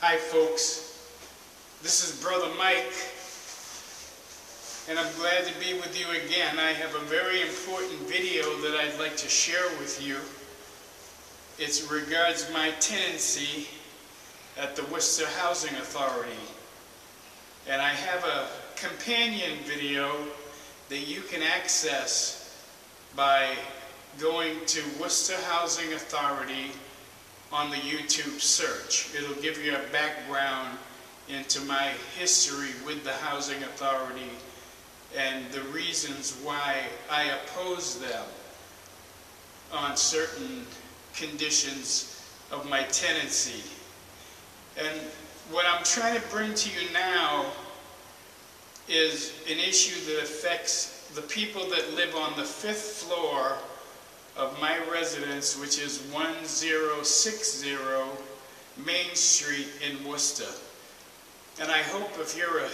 Hi folks, this is Brother Mike, and I'm glad to be with you again. I have a very important video that I'd like to share with you. It regards my tenancy at the Worcester Housing Authority. And I have a companion video that you can access by going to Worcester Housing Authority on the YouTube search. It'll give you a background into my history with the Housing Authority and the reasons why I oppose them on certain conditions of my tenancy. And what I'm trying to bring to you now is an issue that affects the people that live on the 5th floor of my residence, which is 1060 Main Street in Worcester. And I hope if you're a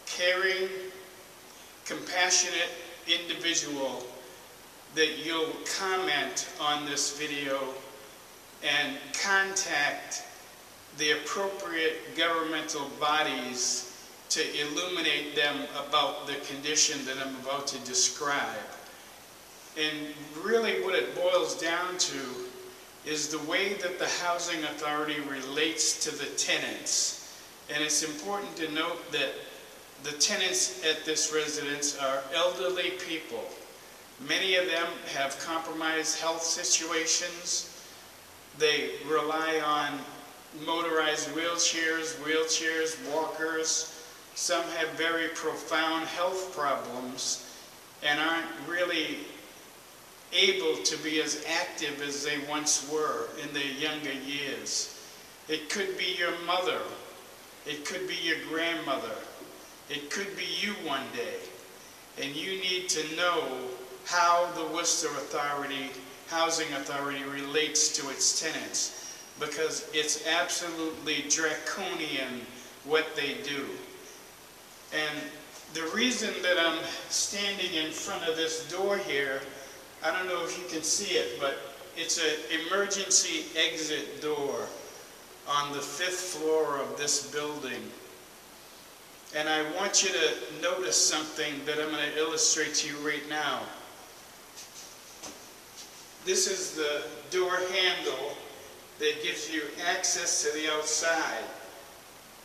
caring, compassionate individual that you'll comment on this video and contact the appropriate governmental bodies to illuminate them about the condition that I'm about to describe. And really what it boils down to is the way that the Housing Authority relates to the tenants. And it's important to note that the tenants at this residence are elderly people. Many of them have compromised health situations. They rely on motorized wheelchairs, walkers. Some have very profound health problems and aren't really able to be as active as they once were in their younger years. It could be your mother. It could be your grandmother. It could be you one day. And you need to know how the Worcester Housing Authority relates to its tenants, because it's absolutely draconian what they do. And the reason that I'm standing in front of this door here, I don't know if you can see it, but it's an emergency exit door on the 5th floor of this building. And I want you to notice something that I'm going to illustrate to you right now. This is the door handle that gives you access to the outside.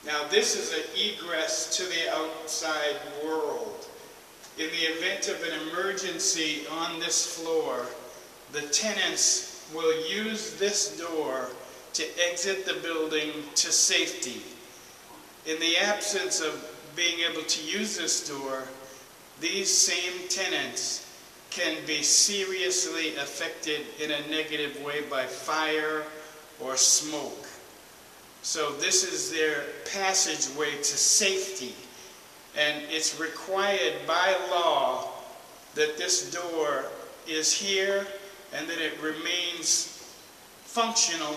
Now this is an egress to the outside world. In the event of an emergency on this floor, the tenants will use this door to exit the building to safety. In the absence of being able to use this door, these same tenants can be seriously affected in a negative way by fire or smoke. So this is their passageway to safety. And it's required by law that this door is here and that it remains functional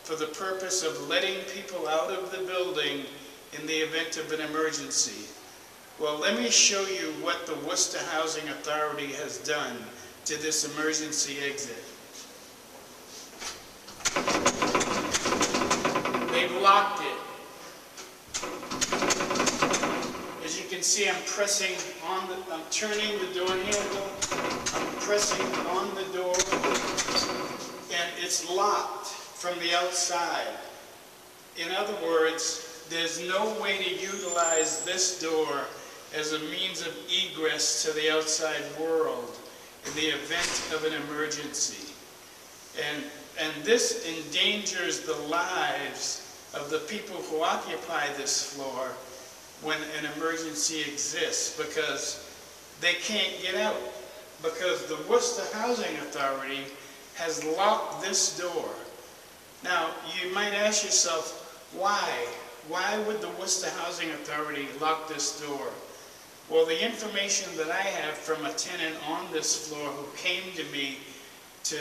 for the purpose of letting people out of the building in the event of an emergency. Well, let me show you what the Worcester Housing Authority has done to this emergency exit. They've locked it. As you can see, I'm turning the door handle, I'm pressing on the door, and it's locked from the outside. In other words, there's no way to utilize this door as a means of egress to the outside world in the event of an emergency. And this endangers the lives of the people who occupy this floor when an emergency exists, because they can't get out, because the Worcester Housing Authority has locked this door. Now, you might ask yourself, why? Why would the Worcester Housing Authority lock this door? Well, the information that I have from a tenant on this floor who came to me to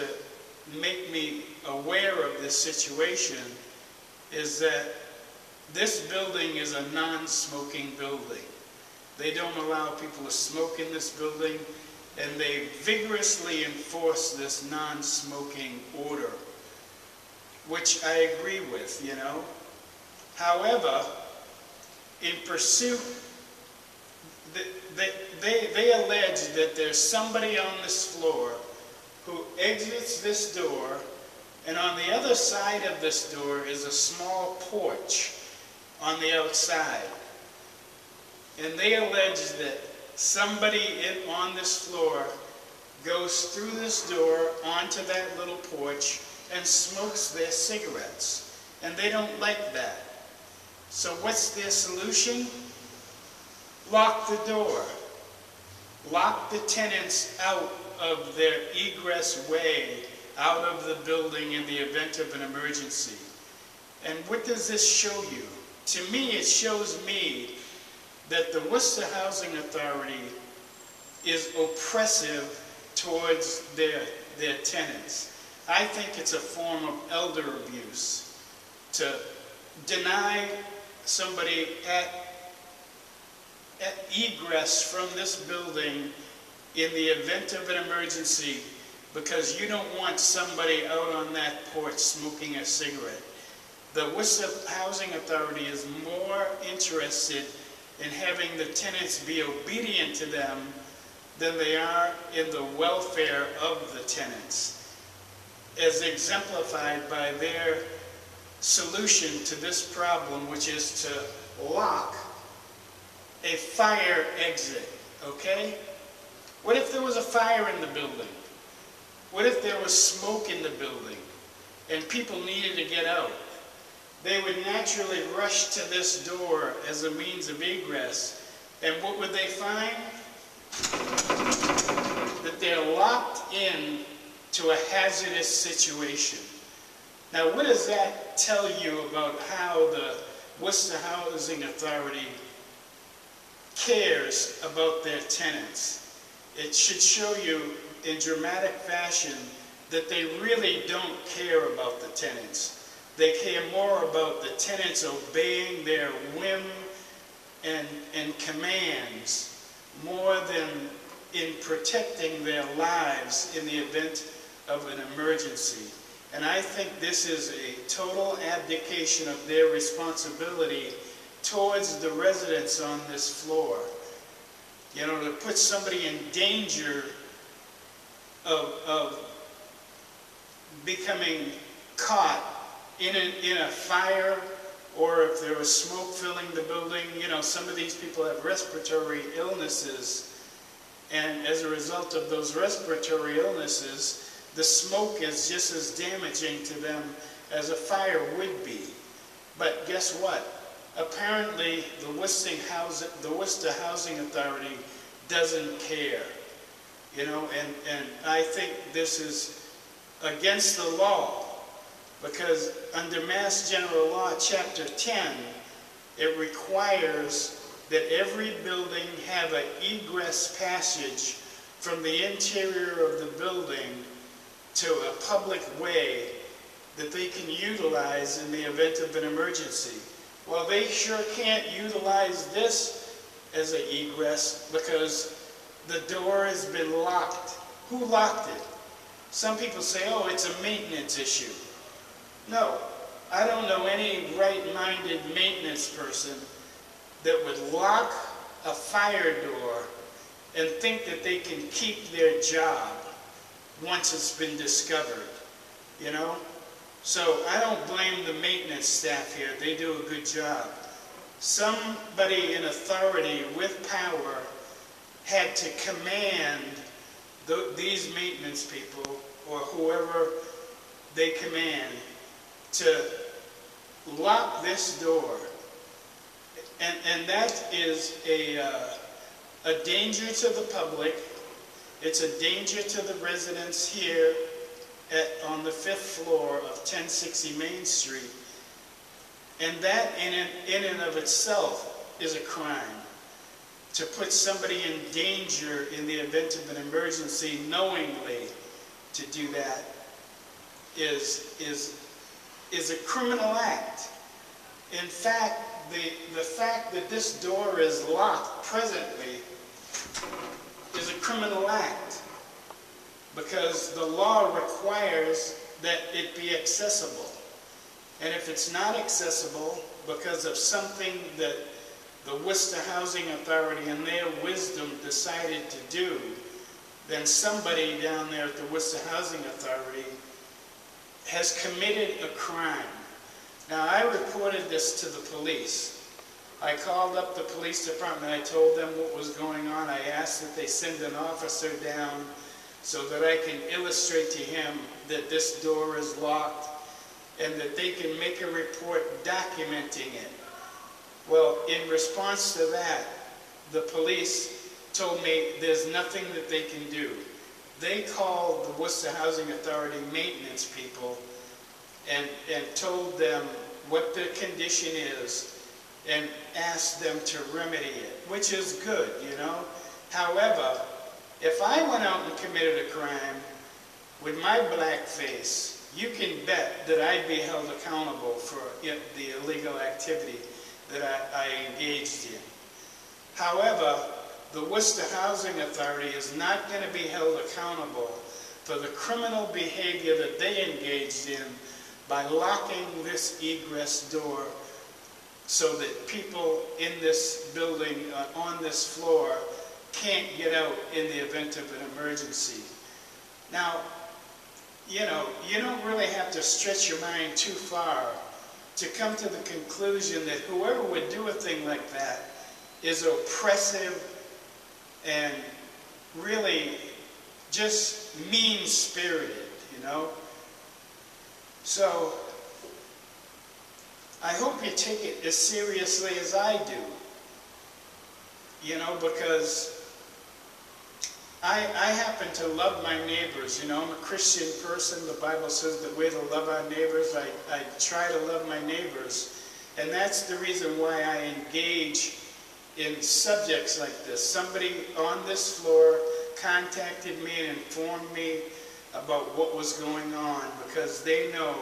make me aware of this situation is that this building is a non-smoking building. They don't allow people to smoke in this building, and they vigorously enforce this non-smoking order, which I agree with, you know. However, in pursuit, they allege that there's somebody on this floor who exits this door, and on the other side of this door is a small porch on the outside. And they allege that somebody on this floor goes through this door onto that little porch and smokes their cigarettes. And they don't like that. So what's their solution? Lock the door. Lock the tenants out of their egress way out of the building in the event of an emergency. And what does this show you? To me, it shows me that the Worcester Housing Authority is oppressive towards their tenants. I think it's a form of elder abuse to deny somebody at egress from this building in the event of an emergency because you don't want somebody out on that porch smoking a cigarette. The Worcester Housing Authority is more interested in having the tenants be obedient to them than they are in the welfare of the tenants, as exemplified by their solution to this problem, which is to lock a fire exit, okay? What if there was a fire in the building? What if there was smoke in the building and people needed to get out? They would naturally rush to this door as a means of egress, and what would they find? That they're locked in to a hazardous situation. Now, what does that tell you about how the Worcester Housing Authority cares about their tenants? It should show you in dramatic fashion that they really don't care about the tenants. They care more about the tenants obeying their whim and commands more than in protecting their lives in the event of an emergency. And I think this is a total abdication of their responsibility towards the residents on this floor. You know, to put somebody in danger of becoming caught in a fire, or if there was smoke filling the building. You know, some of these people have respiratory illnesses, and as a result of those respiratory illnesses, the smoke is just as damaging to them as a fire would be. But guess what? Apparently, the Worcester Housing Authority doesn't care. You know, and I think this is against the law, because under Mass General Law, Chapter 10, it requires that every building have an egress passage from the interior of the building to a public way that they can utilize in the event of an emergency. Well, they sure can't utilize this as an egress because the door has been locked. Who locked it? Some people say, oh, it's a maintenance issue. No, I don't know any right-minded maintenance person that would lock a fire door and think that they can keep their job once it's been discovered, you know? So I don't blame the maintenance staff here. They do a good job. Somebody in authority with power had to command these maintenance people, or whoever they command, to lock this door. And that is a danger to the public. It's a danger to the residents here on the 5th floor of 1060 Main Street. And that in and of itself is a crime. To put somebody in danger in the event of an emergency knowingly to do that is a criminal act. In fact, the fact that this door is locked presently is a criminal act, because the law requires that it be accessible. And if it's not accessible because of something that the Worcester Housing Authority in their wisdom decided to do, then somebody down there at the Worcester Housing Authority has committed a crime. Now, I reported this to the police. I called up the police department. I told them what was going on. I asked that they send an officer down so that I can illustrate to him that this door is locked and that they can make a report documenting it. Well, in response to that, the police told me there's nothing that they can do. They called the Worcester Housing Authority maintenance people and told them what the condition is and asked them to remedy it, which is good, you know. However, if I went out and committed a crime with my black face, you can bet that I'd be held accountable for the illegal activity that I engaged in. However, the Worcester Housing Authority is not going to be held accountable for the criminal behavior that they engaged in by locking this egress door so that people in this building, on this floor, can't get out in the event of an emergency. Now, you know, you don't really have to stretch your mind too far to come to the conclusion that whoever would do a thing like that is oppressive and really just mean-spirited, you know. So, I hope you take it as seriously as I do, you know, because I happen to love my neighbors, you know. I'm a Christian person. The Bible says that we're to love our neighbors. I try to love my neighbors, and that's the reason why I engage in subjects like this. Somebody on this floor contacted me and informed me about what was going on because they know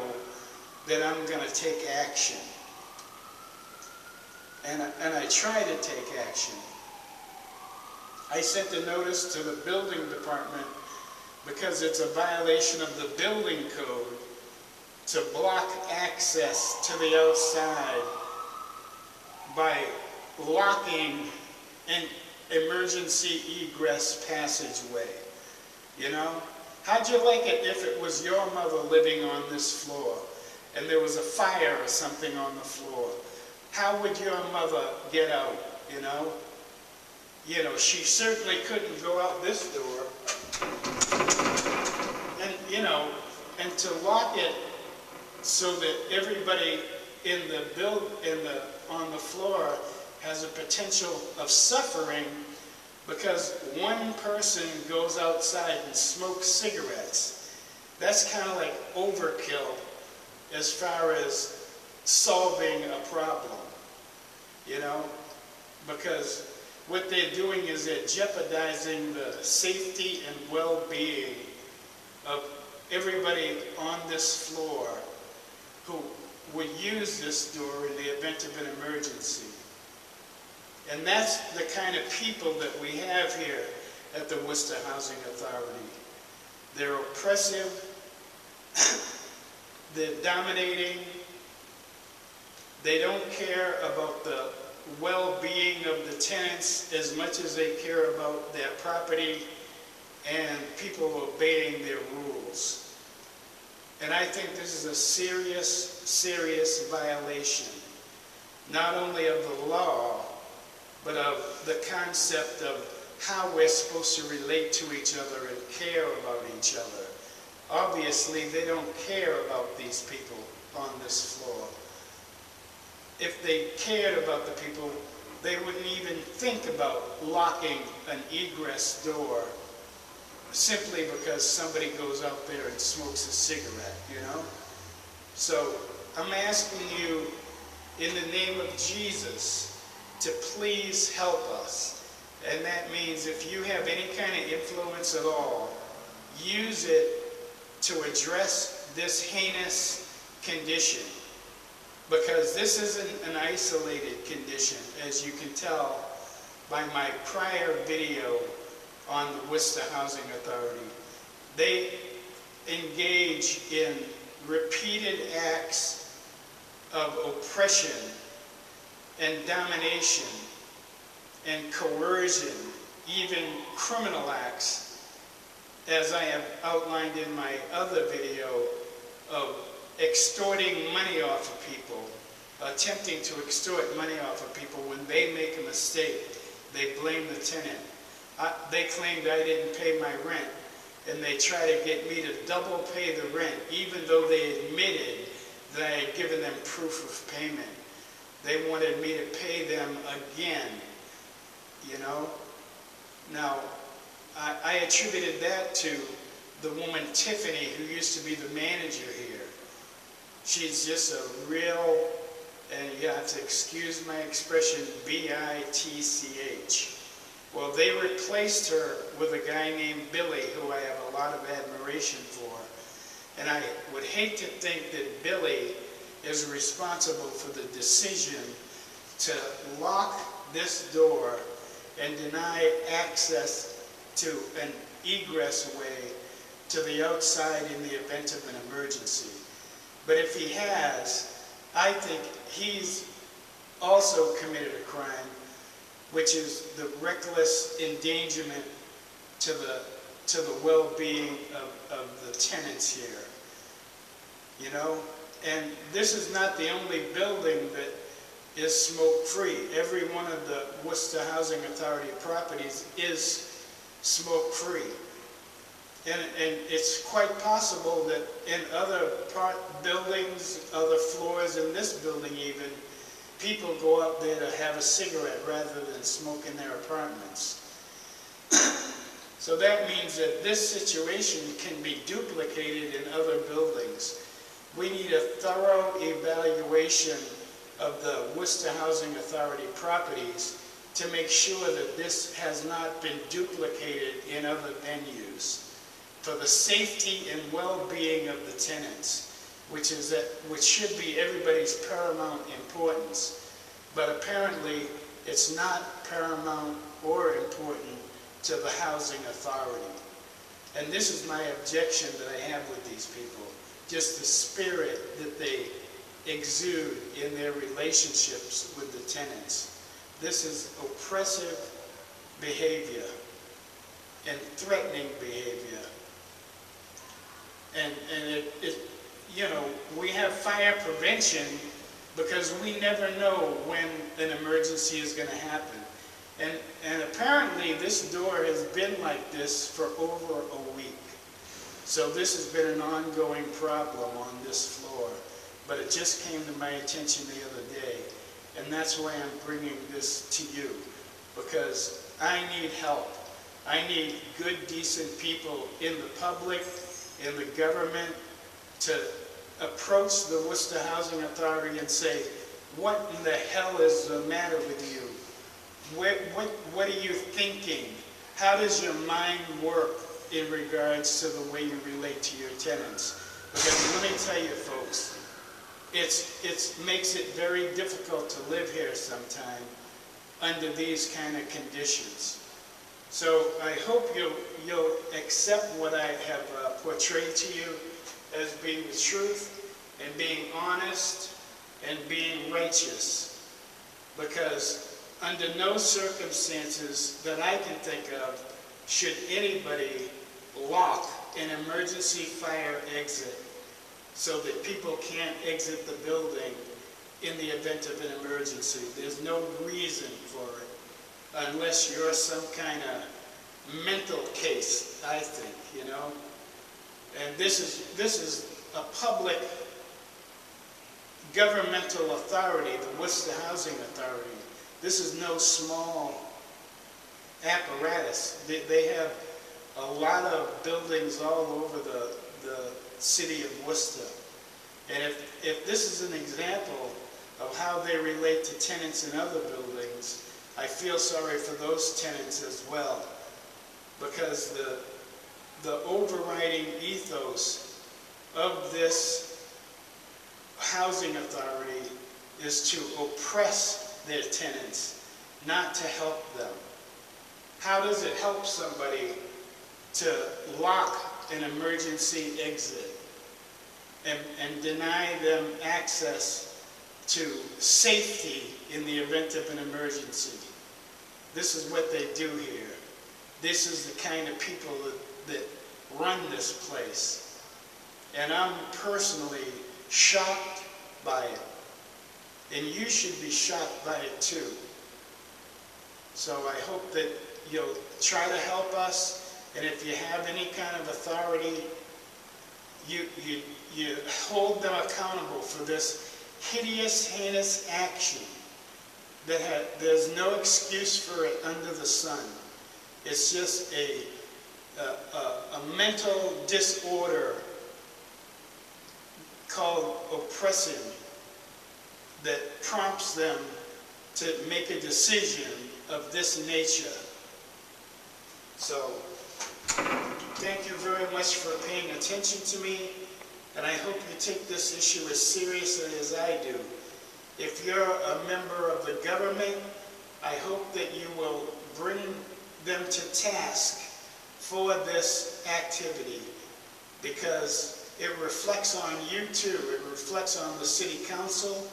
that I'm going to take action. And I try to take action. I sent a notice to the building department because it's a violation of the building code to block access to the outside by locking an emergency egress passageway. You know? How'd you like it if it was your mother living on this floor and there was a fire or something on the floor? How would your mother get out, you know? You know, she certainly couldn't go out this door. And, you know, and to lock it so that everybody on the floor has a potential of suffering because one person goes outside and smokes cigarettes. That's kind of like overkill as far as solving a problem, you know, because what they're doing is they're jeopardizing the safety and well-being of everybody on this floor who would use this door in the event of an emergency. And that's the kind of people that we have here at the Worcester Housing Authority. They're oppressive, they're dominating, they don't care about the well-being of the tenants as much as they care about their property and people obeying their rules. And I think this is a serious, serious violation, not only of the law, but of the concept of how we're supposed to relate to each other and care about each other. Obviously, they don't care about these people on this floor. If they cared about the people, they wouldn't even think about locking an egress door simply because somebody goes out there and smokes a cigarette, you know? So I'm asking you in the name of Jesus to please help us. And that means if you have any kind of influence at all, use it to address this heinous condition. Because this isn't an isolated condition, as you can tell by my prior video on the Worcester Housing Authority. They engage in repeated acts of oppression and domination and coercion, even criminal acts, as I have outlined in my other video, of extorting money off of people, attempting to extort money off of people. When they make a mistake, they blame the tenant. They claimed I didn't pay my rent, and they try to get me to double pay the rent, even though they admitted that I had given them proof of payment. They wanted me to pay them again, you know. Now, I attributed that to the woman Tiffany, who used to be the manager here. She's just a real, and you have to excuse my expression, bitch. Well, they replaced her with a guy named Billy, who I have a lot of admiration for. And I would hate to think that Billy is responsible for the decision to lock this door and deny access to an egress way to the outside in the event of an emergency. But if he has, I think he's also committed a crime, which is the reckless endangerment to the well-being of the tenants here. You know? And this is not the only building that is smoke-free. Every one of the Worcester Housing Authority properties is smoke-free. And it's quite possible that in other buildings, other floors in this building even, people go up there to have a cigarette rather than smoke in their apartments. So that means that this situation can be duplicated in other buildings. We need a thorough evaluation of the Worcester Housing Authority properties to make sure that this has not been duplicated in other venues for the safety and well-being of the tenants, which should be everybody's paramount importance. But apparently, it's not paramount or important to the housing authority. And this is my objection that I have with these people, just the spirit that they exude in their relationships with the tenants. This is oppressive behavior and threatening behavior. And you know, we have fire prevention because we never know when an emergency is going to happen. And apparently this door has been like this for over a week. So this has been an ongoing problem on this floor. But it just came to my attention the other day. And that's why I'm bringing this to you. Because I need help. I need good, decent people in the public, in the government, to approach the Worcester Housing Authority and say, what in the hell is the matter with you? What are you thinking? How does your mind work in regards to the way you relate to your tenants? Because let me tell you, folks, it makes it very difficult to live here sometime under these kind of conditions. So I hope you'll accept what I have portrayed to you as being the truth and being honest and being righteous. Because under no circumstances that I can think of should anybody lock an emergency fire exit so that people can't exit the building in the event of an emergency. There's no reason for it, unless you're some kind of mental case, I think, you know. And this is a public governmental authority, the Worcester Housing Authority. This is no small apparatus. They have a lot of buildings all over the city of Worcester. And if this is an example of how they relate to tenants in other buildings, I feel sorry for those tenants as well. Because the overriding ethos of this housing authority is to oppress their tenants, not to help them. How does it help somebody to lock an emergency exit and deny them access to safety in the event of an emergency. This is what they do here. This is the kind of people that run this place. And I'm personally shocked by it. And you should be shocked by it too. So I hope that you'll try to help us, and if you have any kind of authority, you hold them accountable for this hideous, heinous action. There's no excuse for it under the sun. It's just a mental disorder called oppression that prompts them to make a decision of this nature. So, thank you very much for paying attention to me, and I hope you take this issue as seriously as I do. If you're a member of the government, I hope that you will bring them to task for this activity, because it reflects on you too. It reflects on the city council.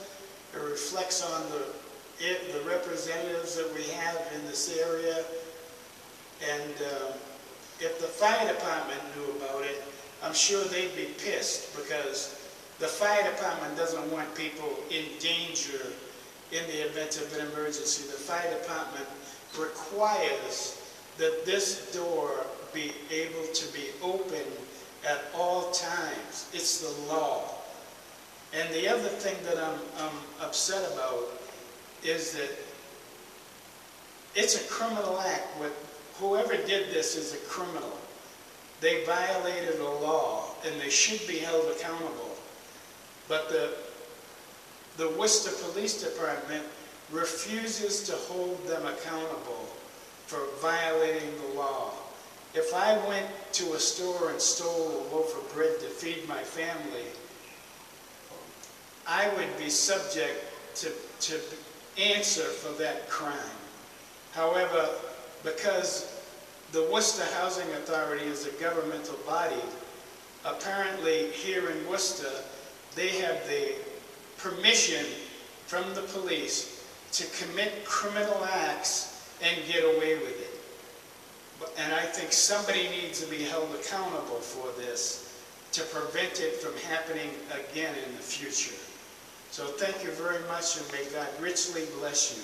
It reflects on the representatives that we have in this area. And if the fire department knew about it, I'm sure they'd be pissed, because the fire department doesn't want people in danger in the event of an emergency. The fire department requires that this door be able to be open at all times. It's the law. And the other thing that I'm upset about is that it's a criminal act. Whoever did this is a criminal. They violated a law, and they should be held accountable. But the Worcester Police Department refuses to hold them accountable for violating the law. If I went to a store and stole a loaf of bread to feed my family, I would be subject to answer for that crime. However, because the Worcester Housing Authority is a governmental body, apparently here in Worcester, they have the permission from the police to commit criminal acts and get away with it. And I think somebody needs to be held accountable for this to prevent it from happening again in the future. So thank you very much, and may God richly bless you.